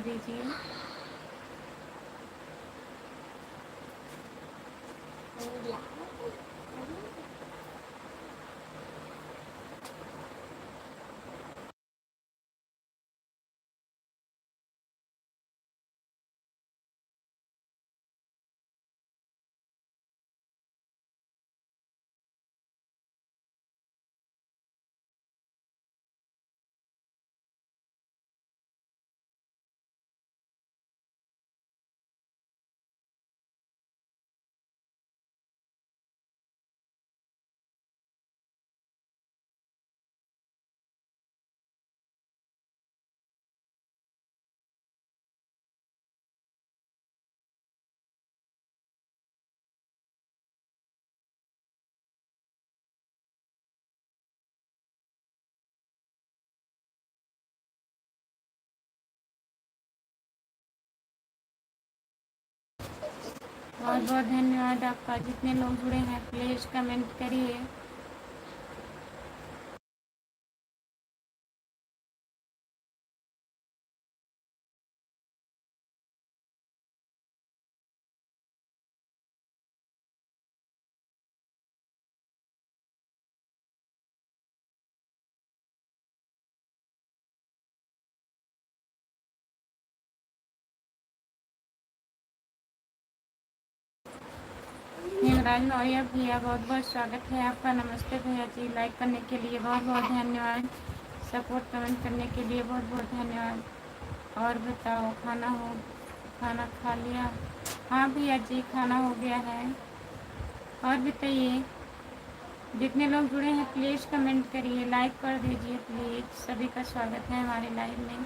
दीजिए। बहुत बहुत धन्यवाद आपका। जितने लोग जुड़े हैं प्लीज़ कमेंट करिए। हिंगराज मौर्य भैया बहुत बहुत स्वागत है आपका। नमस्ते भैया जी। लाइक करने के लिए बहुत बहुत धन्यवाद। सपोर्ट कमेंट करने के लिए बहुत बहुत धन्यवाद। और बताओ खाना खा लिया? हाँ भैया जी, खाना हो गया है। और बताइए, जितने लोग जुड़े हैं प्लीज़ कमेंट करिए, लाइक कर दीजिए प्लीज़। सभी का स्वागत है हमारे लाइव में।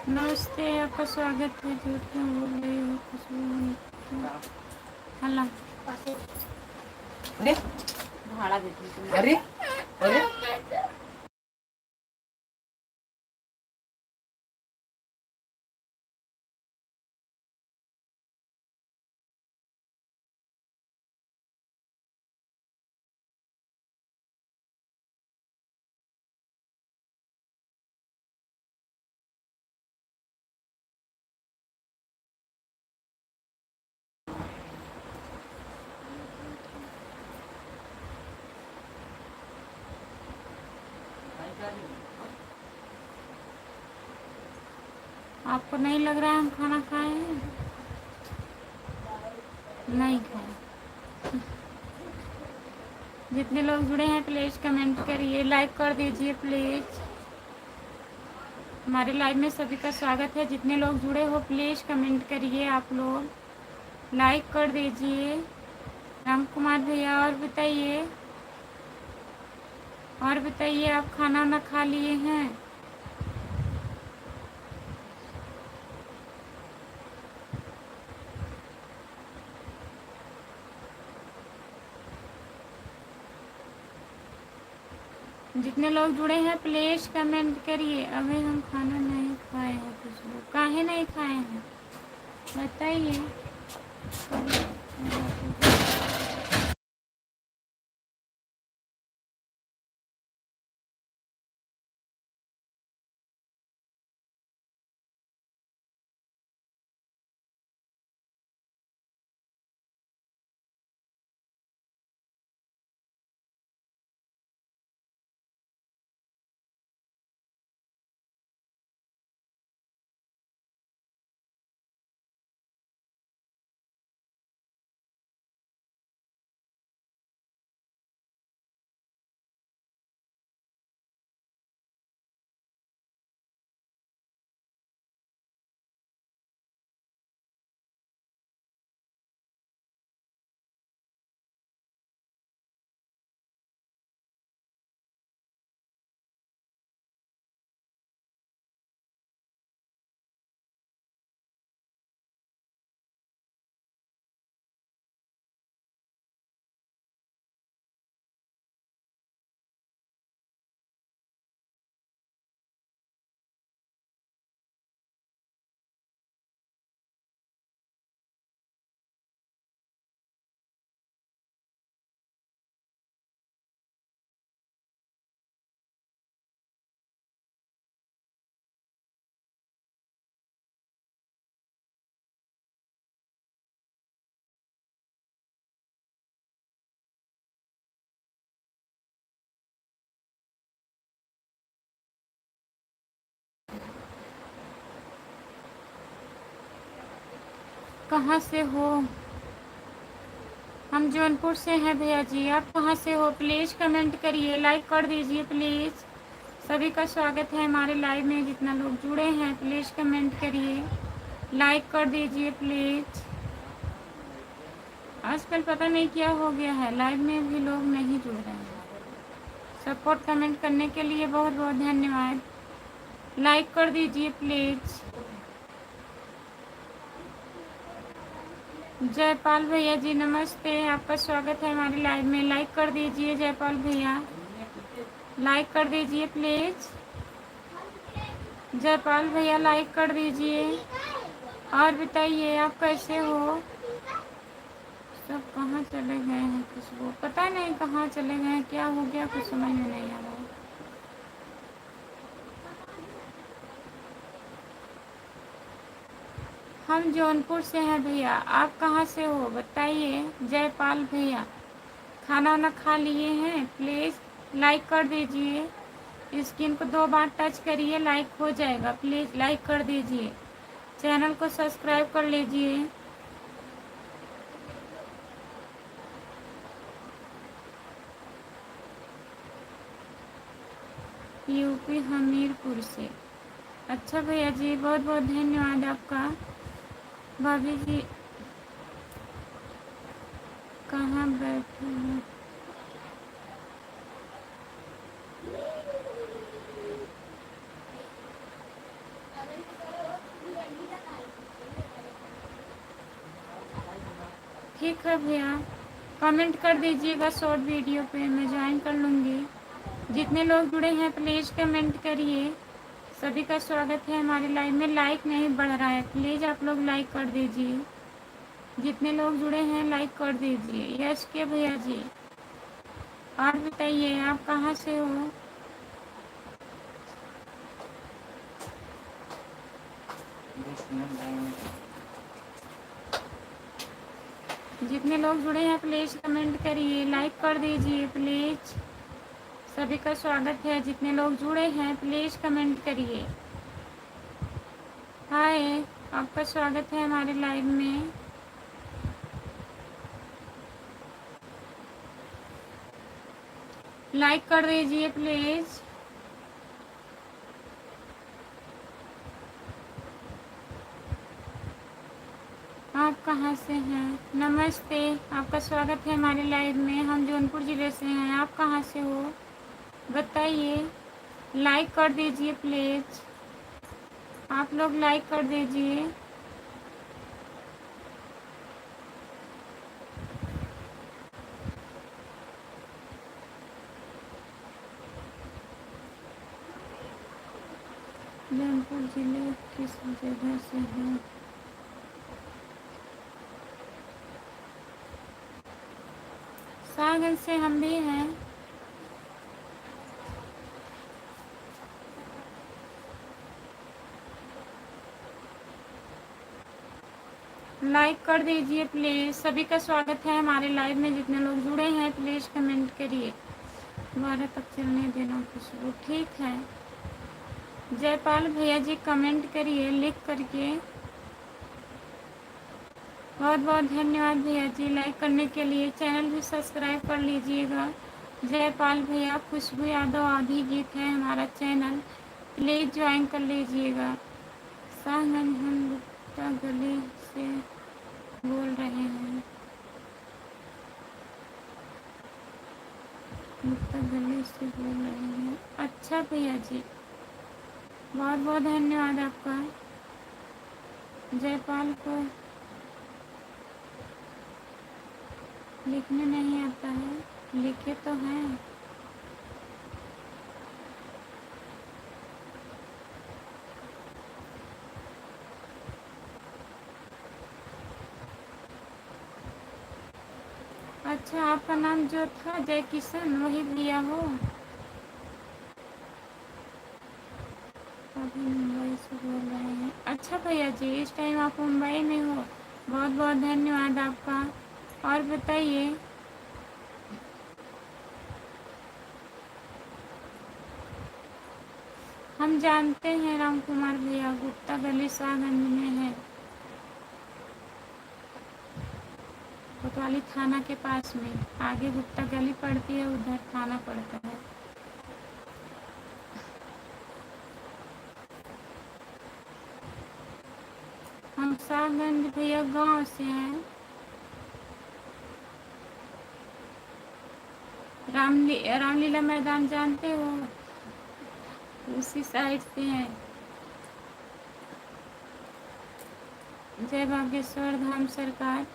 नमस्ते, आपका स्वागत है। जो क्यों बोल रही हो? खुशबू हला अरे भाड़ा देती अरे अरे आपको नहीं लग रहा है हम खाना खाए हैं? नहीं खाए। जितने लोग जुड़े हैं प्लीज़ कमेंट करिए, लाइक कर दीजिए प्लीज़। हमारे लाइव में सभी का स्वागत है। जितने लोग जुड़े हो प्लीज़ कमेंट करिए, आप लोग लाइक कर दीजिए। राम कुमार भैया, और बताइए आप खाना ना खा लिए हैं? जितने लोग जुड़े हैं प्लीज़ कमेंट करिए। अभी हम खाना नहीं खाए हैं, कुछ लोग काहे नहीं खाए हैं बताइए। कहाँ से हो? हम जौनपुर से हैं भैया जी। आप कहाँ से हो? प्लीज़ कमेंट करिए, लाइक कर दीजिए प्लीज़। सभी का स्वागत है हमारे लाइव में। जितना लोग जुड़े हैं प्लीज़ कमेंट करिए, लाइक कर दीजिए प्लीज़। आजकल पता नहीं क्या हो गया है, लाइव में भी लोग नहीं जुड़ रहे हैं। सपोर्ट कमेंट करने के लिए बहुत बहुत धन्यवाद। लाइक कर दीजिए प्लीज़। जयपाल भैया जी नमस्ते, आपका स्वागत है हमारे लाइव में। लाइक कर दीजिए जयपाल भैया, लाइक कर दीजिए प्लीज़। जयपाल भैया लाइक कर दीजिए। और बताइए आप कैसे हो? सब कहाँ चले गए हैं? खुशबू पता नहीं कहाँ चले गए हैं, क्या हो गया कुछ समझ में नहीं आ रहा है। हम जौनपुर से हैं भैया। आप कहाँ से हो बताइए जयपाल भैया। खाना वाना खा लिए हैं? प्लीज़ लाइक कर दीजिए। स्क्रीन को 2 बार टच करिए, लाइक हो जाएगा। प्लीज़ लाइक कर दीजिए, चैनल को सब्सक्राइब कर लीजिए। यूपी हमीरपुर से। अच्छा भैया जी, बहुत बहुत धन्यवाद आपका। भाभी जी कहाँ बैठे हैं? ठीक है भैया, कमेंट कर दीजिएगा शॉर्ट वीडियो पे, मैं ज्वाइन कर लूँगी। जितने लोग जुड़े हैं प्लीज़ कमेंट करिए। सभी का स्वागत है हमारे लाइव में। लाइक नहीं बढ़ रहा है, प्लीज़ आप लोग लाइक कर दीजिए। जितने लोग जुड़े हैं लाइक कर दीजिए। यश के भैया जी। और बताइए आप कहाँ से हो? जितने लोग जुड़े हैं प्लीज़ कमेंट करिए, लाइक कर दीजिए प्लीज़। सभी का स्वागत है। जितने लोग जुड़े हैं प्लीज़ कमेंट करिए। हाय, आपका स्वागत है हमारे लाइव में। लाइक कर दीजिए प्लीज़। आप कहाँ से हैं? नमस्ते, आपका स्वागत है हमारे लाइव में। हम जौनपुर ज़िले से हैं। आप कहाँ से हो बताइए? लाइक कर दीजिए प्लीज़, आप लोग लाइक कर दीजिए। जिले किस जगह से हैं? सागर से हम भी हैं। लाइक कर दीजिए प्लीज़। सभी का स्वागत है हमारे लाइव में। जितने लोग जुड़े हैं प्लीज़ कमेंट करिए। 12 तक चलने देना खुशबू, ठीक है। जयपाल भैया जी कमेंट करिए लिख करके। बहुत बहुत धन्यवाद भैया जी लाइक करने के लिए। चैनल भी सब्सक्राइब कर लीजिएगा। जयपाल भैया, खुशबू यादव आधी गीत है हमारा चैनल, प्लीज़ ज्वाइन कर लीजिएगा। साहगंज हम गुप्ता गली से बोल रहे हैं। गुप्ता गली से बोल रहे हैं। अच्छा भैया जी, बहुत बहुत धन्यवाद आपका। जयपाल को लिखने नहीं आता है, लिखे तो हैं। अच्छा, आपका नाम जो था जय किशन, वही भैया हो? अभी मुंबई से बोल रहे हैं। अच्छा भैया जी, इस टाइम आप मुंबई में हो, बहुत बहुत धन्यवाद आपका। और बताइए। हम जानते हैं राम कुमार भैया, गुप्ता गली शाहगंज में है, कोतवाली थाना के पास में। आगे गुप्ता गली पड़ती है, उधर थाना पड़ता है। हम शाहगंज भैया गांव से हैं। रामलीला मैदान जानते हो? उसी साइड से हैं। जय बागेश्वर धाम सरकार,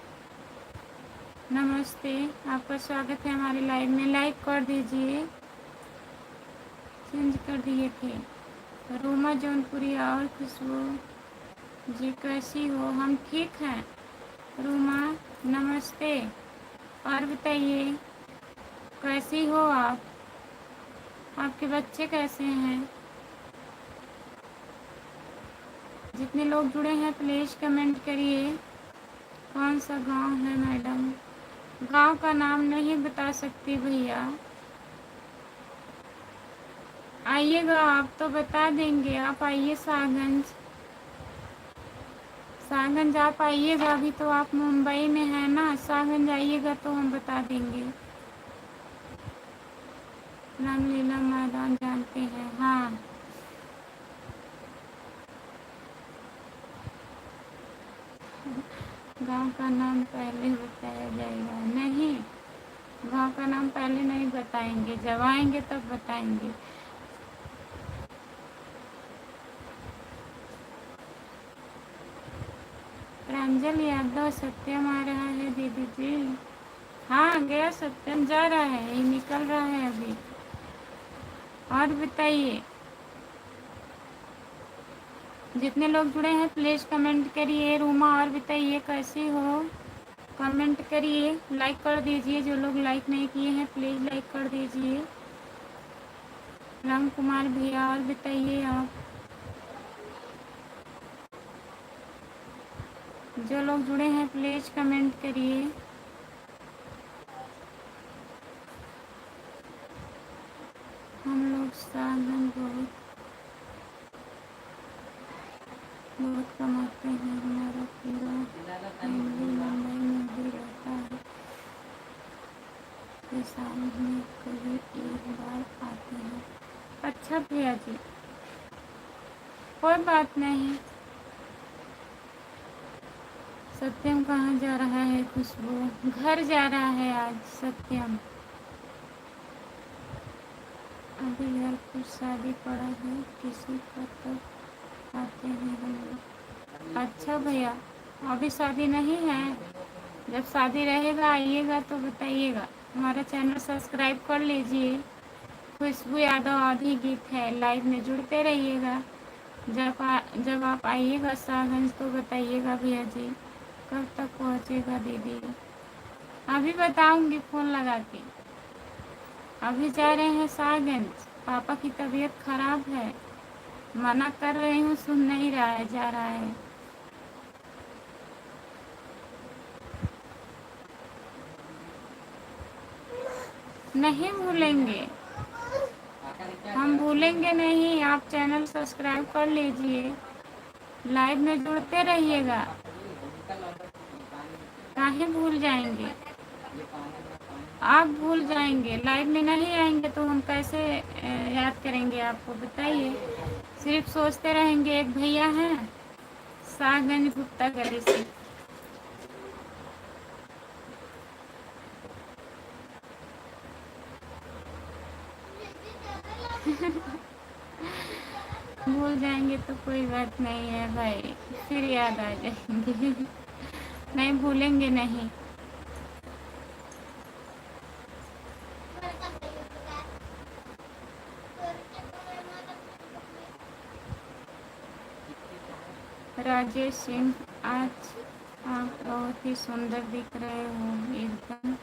नमस्ते। आपका स्वागत है हमारे लाइव में। लाइक कर दीजिए। चेंज कर दिए थे। रोमा जौनपुरिया और खुशबू जी कैसी हो? हम ठीक हैं। रोमा नमस्ते। और बताइए कैसी हो आप? आपके बच्चे कैसे हैं? जितने लोग जुड़े हैं प्लीज़ कमेंट करिए। कौन सा गांव है मैडम? गांव का नाम नहीं बता सकती भैया। आइएगा आप तो बता देंगे। आप आइए शाहगंज। शाहगंज आप आइएगा। अभी तो आप मुंबई में हैं ना। शाहगंज आइएगा तो हम बता देंगे। रामलीला मैदान जानते हैं? हाँ। गांव का नाम पहले बताया जाएगा? नहीं, गांव का नाम पहले नहीं बताएंगे, जब आएंगे तब बताएंगे। प्रांजल यादव, सत्यम आ रहा है दीदी जी। हाँ गया, सत्यम जा रहा है, ये निकल रहा है अभी। और बताइए, जितने लोग जुड़े हैं प्लीज़ कमेंट करिए। रूमा और बताइए कैसी हो? कमेंट करिए, लाइक कर दीजिए। जो लोग लाइक नहीं किए हैं प्लीज़ लाइक कर दीजिए। राम कुमार भैया और बताइए आप। जो लोग जुड़े हैं प्लीज़ कमेंट करिए। हम लोग साधन बहुत बहुत कमाते हैं। हमारा पूरा फैमिली मुंबई में भी रहता है। ये साल में कभी एक बार आते हैं। अच्छा भैया जी, कोई बात नहीं। सत्यम कहाँ जा रहा है? खुशबू घर जा रहा है आज सत्यम। अभी घर पर शादी पड़ा है किसी का, तो आते हैं हम लोग। अच्छा भैया, अभी शादी नहीं है? जब शादी रहेगा आइएगा तो बताइएगा। हमारा चैनल सब्सक्राइब कर लीजिए। खुशबू यादव आधी गीत है, लाइव में जुड़ते रहिएगा। जब आप आइएगा सागंज तो बताइएगा भैया जी, कब तक पहुँचेगा दीदी। अभी बताऊंगी फ़ोन लगा के। अभी जा रहे हैं सागंज, पापा की तबीयत खराब है, मना कर रही हूँ, सुन नहीं रहा है, जा रहा है। नहीं भूलेंगे, हम भूलेंगे नहीं। आप चैनल सब्सक्राइब कर लीजिए, लाइव में जुड़ते रहिएगा। काहे भूल जाएंगे, आप भूल जाएंगे, लाइव में नहीं आएंगे तो हम कैसे याद करेंगे आपको, बताइए। सिर्फ सोचते रहेंगे एक भैया हैं सागंज गुप्ता गली से। भूल जाएंगे तो कोई बात नहीं है भाई, फिर याद आ जाएंगे। नहीं भूलेंगे नहीं। राजेश सिंह, आज आप बहुत ही सुंदर दिख रहे हो, एकदम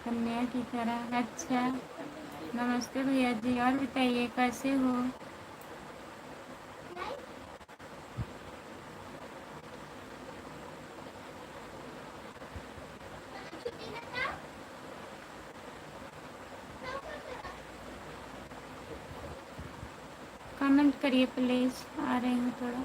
कन्या की तरह। अच्छा, नमस्ते भैया जी, और बताइए कैसे हो। कमेंट करिए प्लीज़, आ रही हूँ थोड़ा।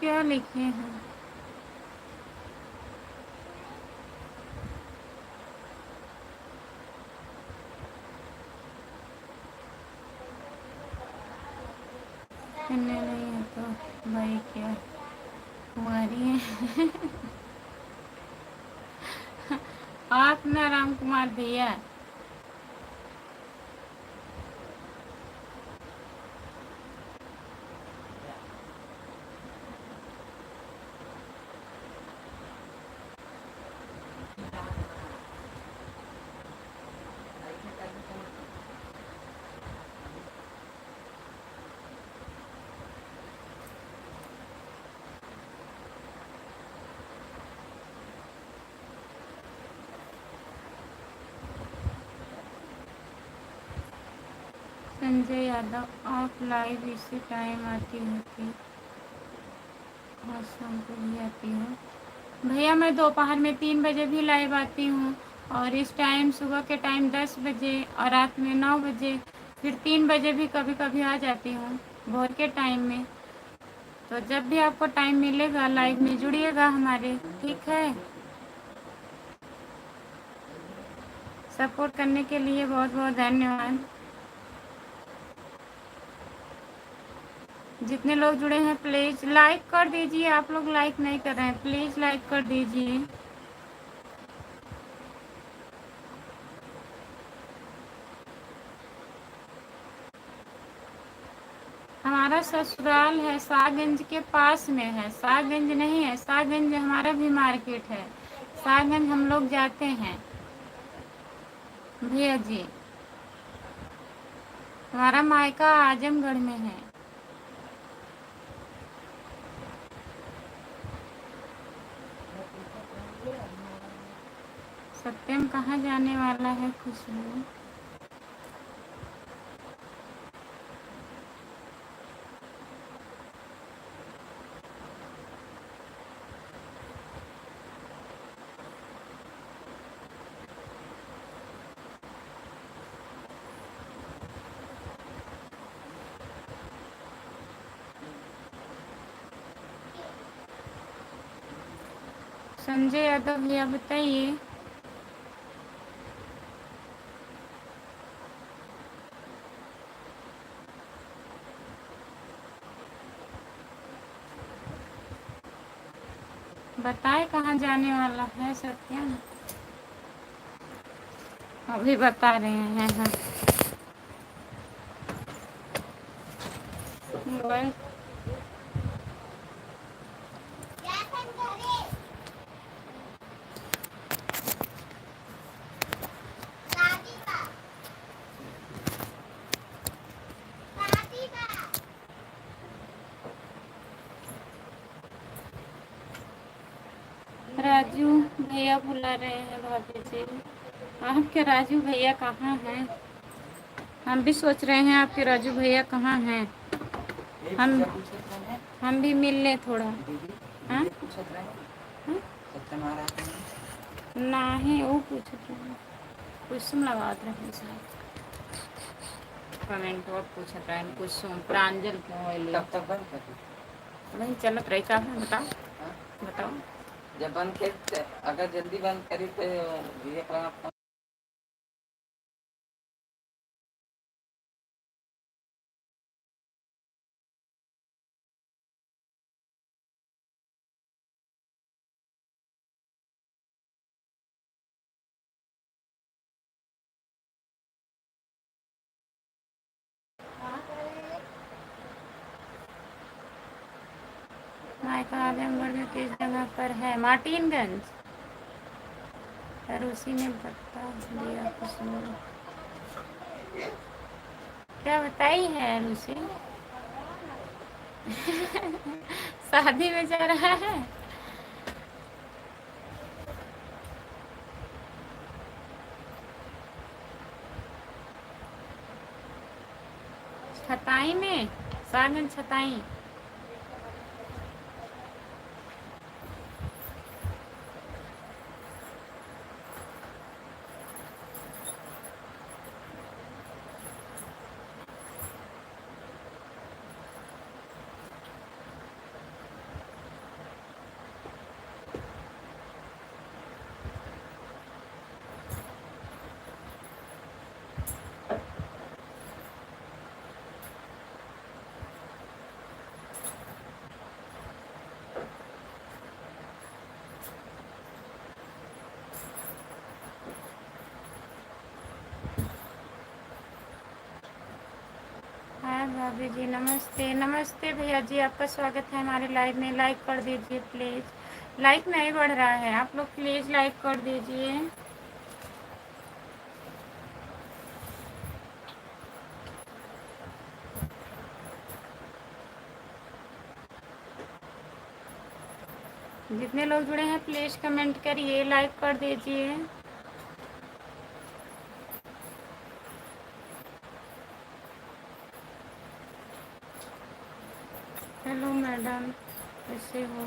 क्या लिखे हैं, कन्या नहीं है तो भाई क्या कुमारी है। आप ना राम कुमार भैया। संजय यादव, आप लाइव इसी टाइम आती होती और शाम को भी आती हो। भैया मैं दोपहर में 3 बजे भी लाइव आती हूँ, और इस टाइम सुबह के टाइम 10 बजे, और रात में 9 बजे, फिर 3 बजे भी कभी कभी आ जाती हूँ भोर के टाइम में। तो जब भी आपको टाइम मिलेगा लाइव में जुड़िएगा हमारे, ठीक है। सपोर्ट करने के लिए बहुत बहुत धन्यवाद। जितने लोग जुड़े हैं प्लीज़ लाइक कर दीजिए, आप लोग लाइक नहीं कर रहे हैं, प्लीज़ लाइक कर दीजिए। हमारा ससुराल है सागंज के पास में है, सागंज नहीं है, सागंज हमारा भी मार्केट है, सागंज हम लोग जाते हैं भैया जी। हमारा मायका आजमगढ़ में है। सत्यम कहाँ जाने वाला है खुशबू। संजय यादव भैया बताइए। बताए कहाँ जाने वाला है सत्यम? अभी बता रहे हैं हम। मोबाइल राजू भैया बुला रहे हैं भाभी जी। आपके राजू भैया कहाँ हैं? हम भी सोच रहे हैं आपके राजू भैया कहाँ हैं। हम हम भी मिल लें थोड़ा। हाँ? हाँ? नहीं वो पूछ रहे हैं, कुसुम लगात रहे शायद। कमेंट और पूछत रहे कुसुम प्रांजल क्यों आइले? तब तक बंद कर नहीं चलत रही का है बताओ। हाँ? बताओ जब बंद कर, अगर जल्दी बंद करी तो ये मायका आजमगढ़ में किस जगह पर है? मार्टिनगंज। और उसी ने बता दिया कुसुम। क्या बताई है उसे? शादी में जा रहा है। छताई में, सागन छताई। हाँ भाभी जी नमस्ते। नमस्ते भैया जी, आपका स्वागत है हमारे लाइव में। लाइक कर दीजिए प्लीज़। लाइक नहीं बढ़ रहा है, आप लोग प्लीज़ लाइक कर दीजिए। जितने लोग जुड़े हैं प्लीज़ कमेंट करिए, लाइक कर दीजिए। हेलो मैडम, कैसे हो?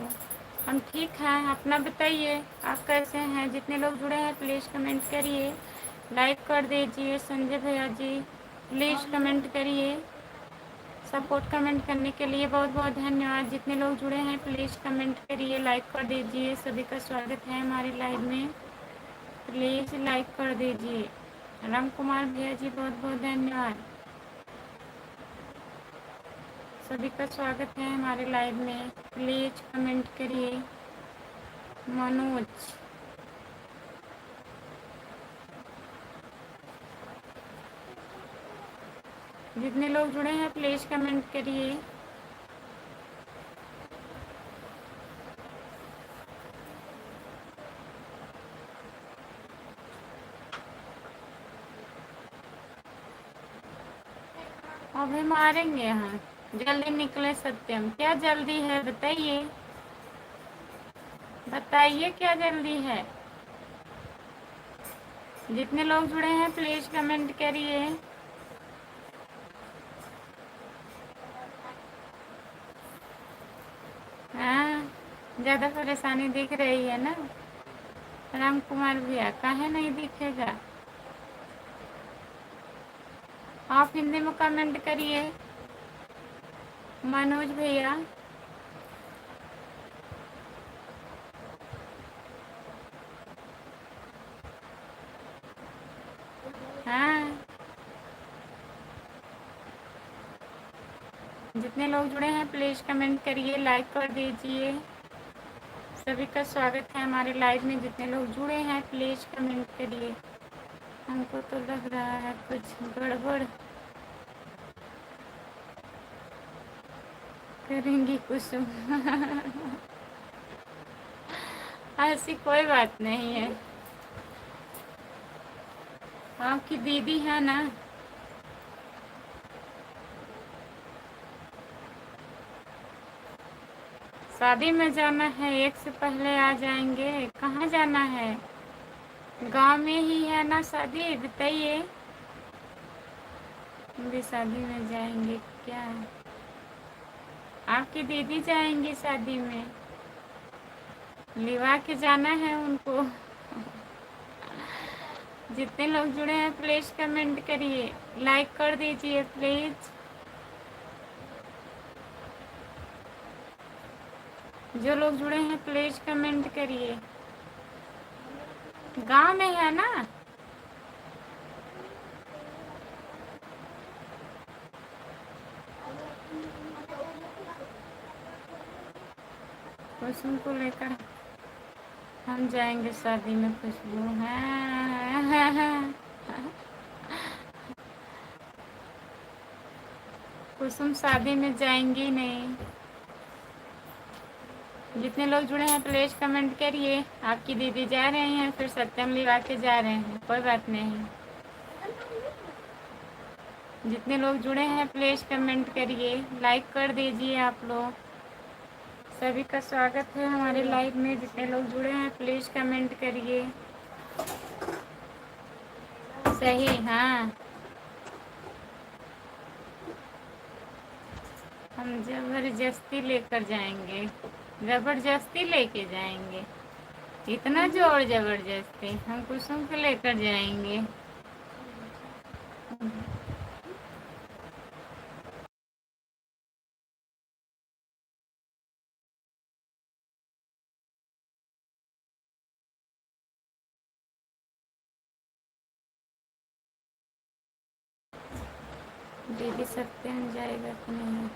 हम ठीक हैं, अपना बताइए आप कैसे हैं? जितने लोग जुड़े हैं प्लीज़ कमेंट करिए, लाइक कर दीजिए। संजय भैया जी प्लीज़ कमेंट करिए। सपोर्ट कमेंट करने के लिए बहुत बहुत धन्यवाद। जितने लोग जुड़े हैं प्लीज़ कमेंट करिए, लाइक कर दीजिए। सभी का स्वागत है हमारे लाइव में, प्लीज़ लाइक कर दीजिए। राम कुमार भैया जी बहुत बहुत धन्यवाद। सभी का स्वागत है हमारे लाइव में, प्लीज़ कमेंट करिए। मनोज, जितने लोग जुड़े हैं प्लीज़ कमेंट करिए। अभी मारेंगे हम, जल्दी निकले सत्यम। क्या जल्दी है बताइए, बताइए क्या जल्दी है? जितने लोग जुड़े हैं प्लीज़ कमेंट करिए। हाँ, ज़्यादा परेशानी दिख रही है ना? राम कुमार भैया काहे नहीं दिखेगा? आप हिंदी में कमेंट करिए। मनोज भैया, हाँ, जितने लोग जुड़े हैं प्लीज़ कमेंट करिए, लाइक कर दीजिए। सभी का स्वागत है हमारे लाइव में। जितने लोग जुड़े हैं प्लीज कमेंट करिए। हमको तो लग रहा है कुछ गड़बड़ करेंगी कुसुम। ऐसी कोई बात नहीं है। आपकी दीदी है ना। शादी में जाना है, एक से पहले आ जाएंगे। कहाँ जाना है? गांव में ही है ना शादी? बताइए। हम भी शादी में जाएंगे क्या? आपकी दीदी जाएंगी शादी में, लिवा के जाना है उनको। जितने लोग जुड़े हैं प्लीज कमेंट करिए, लाइक कर दीजिए प्लीज। जो लोग जुड़े हैं प्लीज कमेंट करिए। गांव में है ना? कुसुम को लेकर हम जाएंगे शादी में। खुशबू है। कुसुम शादी में जाएंगी नहीं। जितने लोग जुड़े हैं प्लीज कमेंट करिए। आपकी दीदी जा रहे हैं, फिर सत्यम लिवा के जा रहे हैं, कोई बात नहीं। जितने लोग जुड़े हैं प्लीज कमेंट करिए, लाइक कर दीजिए आप लोग। सभी का स्वागत है हमारे लाइव में। जितने लोग जुड़े हैं प्लीज कमेंट करिए। सही, हाँ। हम जबरदस्ती लेकर जाएंगे, जबरदस्ती लेके जाएंगे। इतना जोर जबरदस्ती? हम कुसुम को लेकर जाएंगे। दीदी सत्यम जाएगा कि नहीं?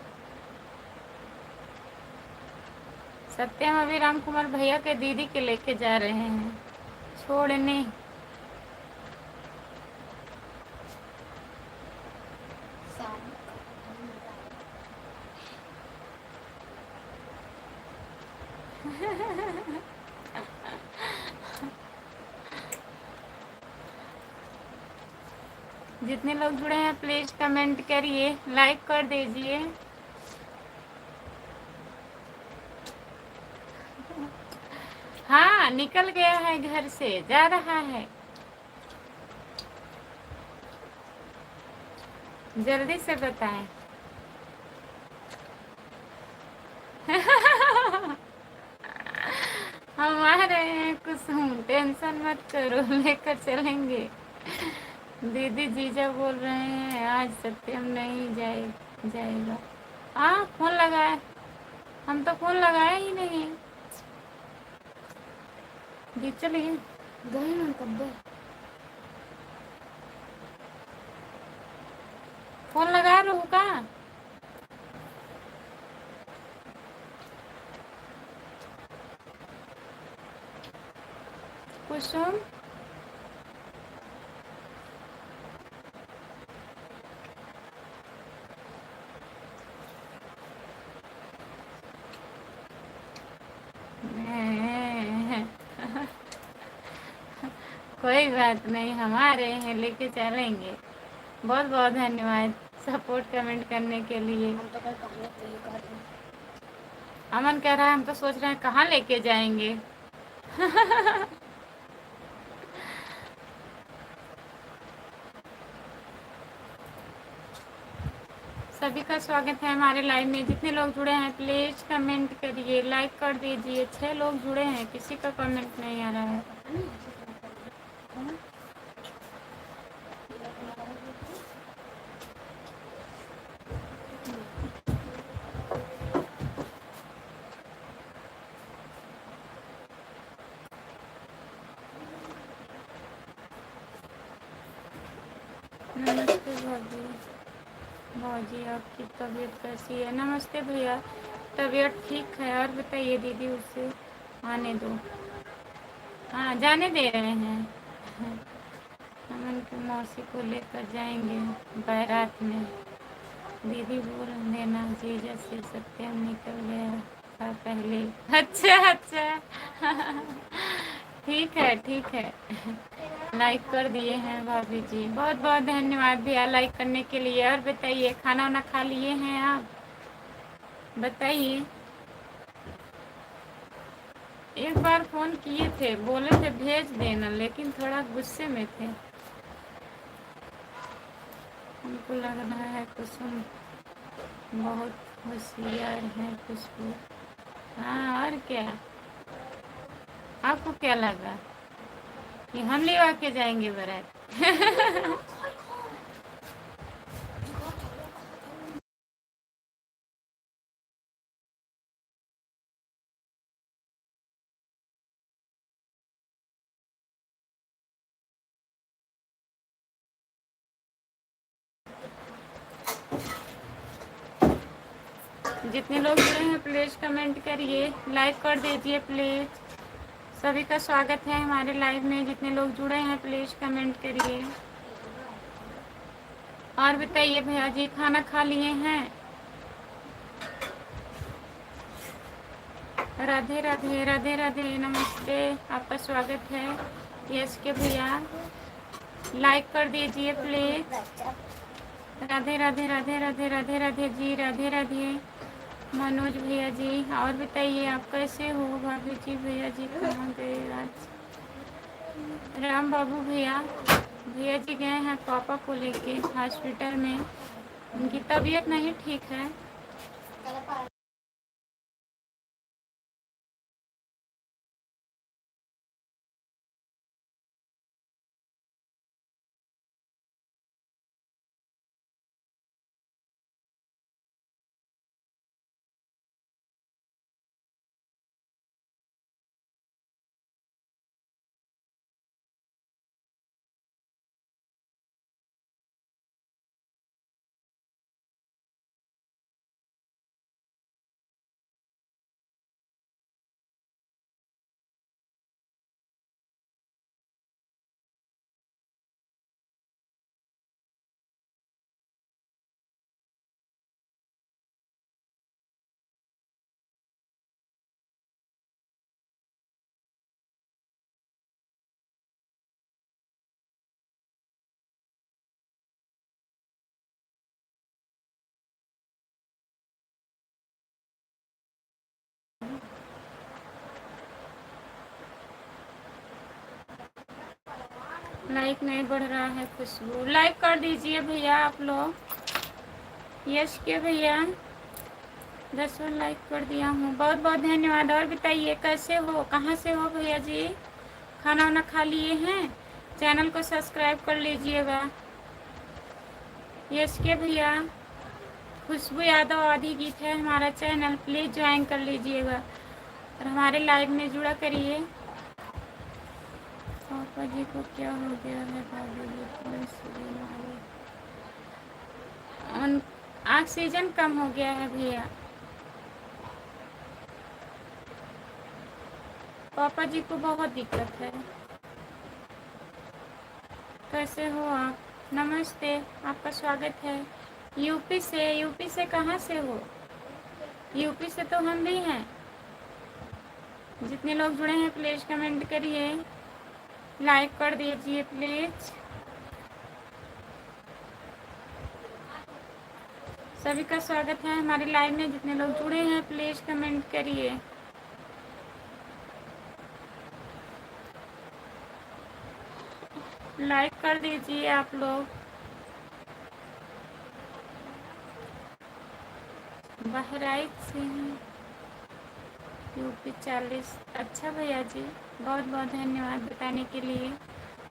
सत्यम अभी राम कुमार भैया के दीदी के लेके जा रहे हैं छोड़ने। जितने लोग जुड़े हैं प्लीज कमेंट करिए, लाइक कर दीजिए। हाँ, निकल गया है घर से, जा रहा है। जल्दी से बताएं। हम आ रहे हैं कुसुम, टेंशन मत करो, लेकर चलेंगे। दीदी जीजा बोल रहे हैं आज सत्यम नहीं जाएगा। हाँ, फोन लगाए। हम तो फोन लगाए ही नहीं। जी चलिए गए ना कब गए। फोन लगा रहूँ का? कुसुम कोई बात नहीं, हम आ रहे हैं, लेके चलेंगे। बहुत बहुत धन्यवाद सपोर्ट कमेंट करने के लिए। अमन कह रहा है हम तो सोच रहे हैं कहाँ लेके जाएंगे। सभी का स्वागत है हमारे लाइव में। जितने लोग जुड़े हैं प्लीज कमेंट करिए, लाइक कर दीजिए। 6 लोग जुड़े हैं, किसी का कमेंट नहीं आ रहा है। नमस्ते भाभी। भाजी आपकी तबीयत कैसी है? नमस्ते भैया, तबीयत ठीक है। और बताइए दीदी उससे। आने दो। हाँ जाने दे रहे हैं। हम उनकी मौसी को लेकर जाएंगे बारात में। दीदी बोल देना जीजा से सत्यम निकल गया था पहले। अच्छा अच्छा। ठीक है ठीक है। लाइक कर दिए हैं भाभी जी, बहुत बहुत धन्यवाद भैया लाइक करने के लिए। और बताइए खाना वाना खा लिए हैं आप? बताइए। एक बार फ़ोन किए थे, बोले थे भेज देना, लेकिन थोड़ा गुस्से में थे। हमको लग रहा है कुसुम बहुत होशियार है खुशबू। हाँ और क्या, आपको क्या लगा कि हम लेवा के जाएंगे बारात? जितने लोग जुड़े हैं प्लीज़ कमेंट करिए, लाइक कर दीजिए प्लीज़। सभी का स्वागत है हमारे लाइव में। जितने लोग जुड़े हैं प्लीज़ कमेंट करिए। और बताइए भैया जी खाना खा लिए हैं? राधे राधे राधे राधे नमस्ते, आपका स्वागत है। यस के भैया लाइक कर दीजिए प्लीज़। राधे राधे राधे राधे राधे राधे जी, राधे राधे मनोज भैया जी। और बताइए आप कैसे हो? भाभी जी भैया जी कहाँ गए आज? राम बाबू भैया, भैया जी गए हैं पापा को लेके हॉस्पिटल में, उनकी तबीयत नहीं ठीक है। लाइक नहीं बढ़ रहा है खुशबू, लाइक कर दीजिए भैया आप लोग। यश के भैया 10 लाइक कर दिया हूँ, बहुत बहुत धन्यवाद। और बताइए कैसे हो, कहाँ से हो भैया जी? खाना वाना खा लिए हैं? चैनल को सब्सक्राइब कर लीजिएगा। यश के भैया खुशबू यादव आदि गीत है हमारा चैनल, प्लीज़ ज्वाइन कर लीजिएगा और हमारे लाइव में जुड़ा करिए। पापा जी को क्या हो गया है? भाभी जी ऑक्सीजन कम हो गया है भैया। पापा जी को बहुत दिक्कत है। कैसे हो आप? नमस्ते, आपका स्वागत है। यूपी से? यूपी से कहाँ से हो? यूपी से तो हम भी हैं। जितने लोग जुड़े हैं प्लीज़ कमेंट करिए, लाइक कर दीजिए प्लीज़। सभी का स्वागत है हमारे लाइव में। जितने लोग जुड़े हैं प्लीज़ कमेंट करिए। लाइक कर दीजिए आप लोग। बहराइच से हैं, यूपी 40। अच्छा भैया जी, बहुत बहुत धन्यवाद बताने के लिए।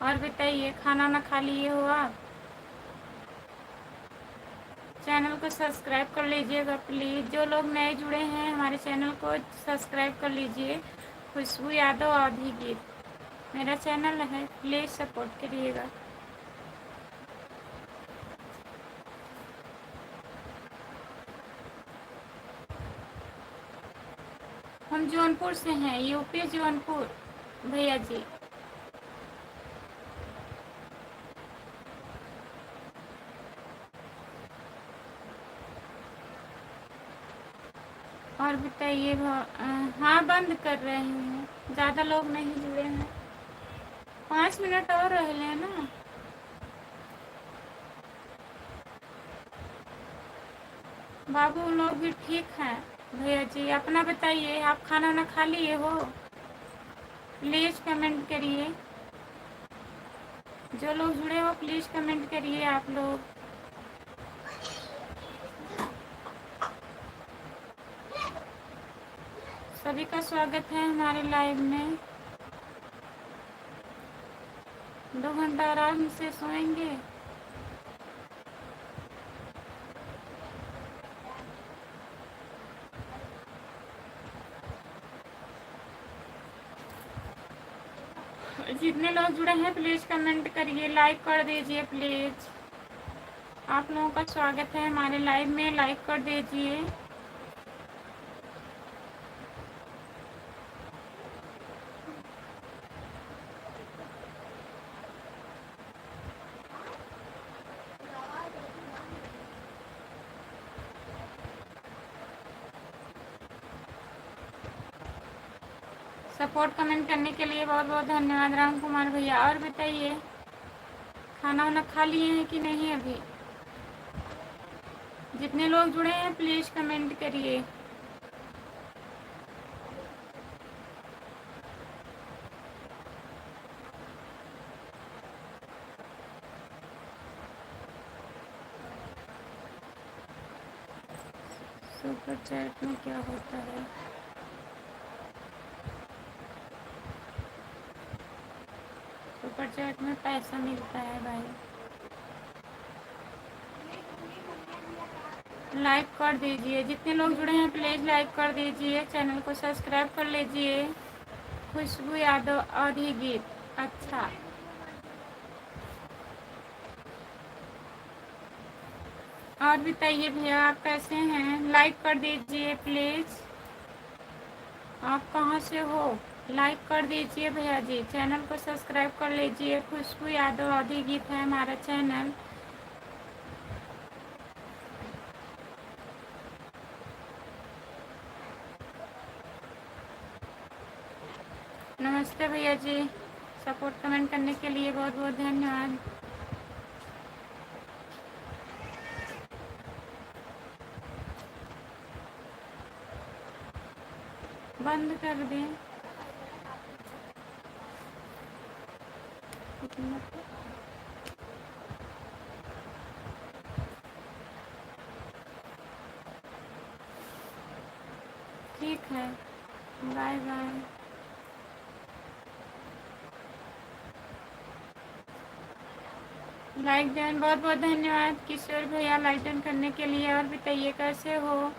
और बताइए खाना ना खा लिए हो आप? चैनल को सब्सक्राइब कर लीजिएगा प्लीज़। जो लोग नए जुड़े हैं हमारे चैनल को सब्सक्राइब कर लीजिए। खुशबू यादव आधी गीत मेरा चैनल है, प्लीज़ सपोर्ट करिएगा। हम जौनपुर से हैं, यूपी जौनपुर भैया जी। और बताइए हाँ, बंद कर रहे हैं, ज़्यादा लोग नहीं जुड़े हैं, 5 मिनट और रह लें ना। बाबू लोग भी ठीक हैं भैया जी। अपना बताइए, आप खाना वाना खा लिए हो? प्लीज़ कमेंट करिए, जो लोग जुड़े हो प्लीज़ कमेंट करिए आप लोग। सभी का स्वागत है हमारे लाइव में। 2 घंटा आराम से सोएंगे। जितने लोग जुड़े हैं प्लीज़ कमेंट करिए, लाइक कर दीजिए प्लीज़। आप लोगों का स्वागत है हमारे लाइव में, लाइक कर दीजिए। सपोर्ट कमेंट करने के लिए बहुत बहुत धन्यवाद राम कुमार भैया। और बताइए, खाना वाना खा लिए हैं कि नहीं अभी? जितने लोग जुड़े हैं प्लीज़ कमेंट करिए। सुपर चैट में क्या होता है? सुपर चैट में पैसा मिलता है भाई। लाइक कर दीजिए, जितने लोग जुड़े हैं प्लीज़ लाइक कर दीजिए, चैनल को सब्सक्राइब कर लीजिए। खुशबू यादव आधी गीत, अच्छा। और बताइए भैया, आप कैसे हैं? लाइक कर दीजिए प्लीज़। आप कहाँ से हो? लाइक कर दीजिए भैया जी, चैनल को सब्सक्राइब कर लीजिए। खुशबू यादव आधी गीत है हमारा चैनल। नमस्ते भैया जी, सपोर्ट कमेंट करने के लिए बहुत बहुत धन्यवाद। बंद कर दें। ठीक है, बाय बाय। लाइक डन, बहुत बहुत धन्यवाद किशोर भैया लाइक डन करने के लिए। और बताइए कैसे हो?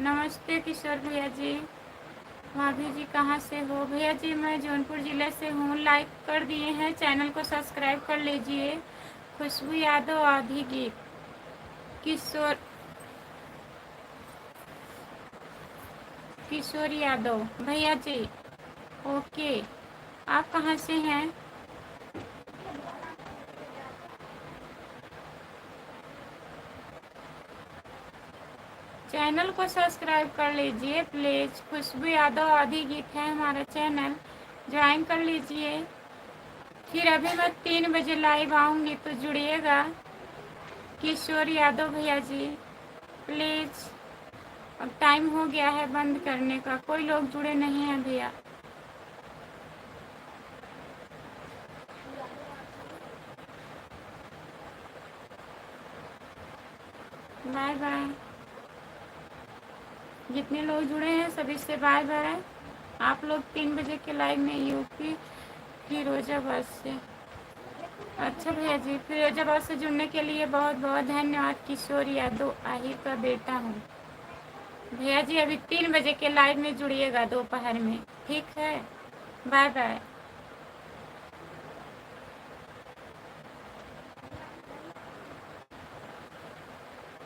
नमस्ते किशोर भैया जी। भाभी जी कहाँ से हो? भैया जी मैं जौनपुर ज़िले से हूँ। लाइक कर दिए हैं, चैनल को सब्सक्राइब कर लीजिए। खुशबू यादव आधी गीत। किशोर यादव भैया जी, ओके। आप कहाँ से हैं? चैनल को सब्सक्राइब कर लीजिए प्लीज़। खुशबू यादव आधी गीत है हमारा चैनल, ज्वाइन कर लीजिए। फिर अभी मैं 3 बजे लाइव आऊँगी तो जुड़िएगा। किशोर यादव भैया जी प्लीज़, अब टाइम हो गया है बंद करने का, कोई लोग जुड़े नहीं हैं भैया। बाय बाय। जितने लोग जुड़े हैं सभी से बाय बाय। आप लोग 3 बजे के लाइव में यूपी फिरोजाबाद से। अच्छा भैया जी, फिरोजाबाद से जुड़ने के लिए बहुत बहुत धन्यवाद। किशोर यादव आहिर का बेटा हूँ। भैया जी अभी 3 बजे के लाइव में जुड़िएगा दोपहर में, ठीक है? बाय बाय।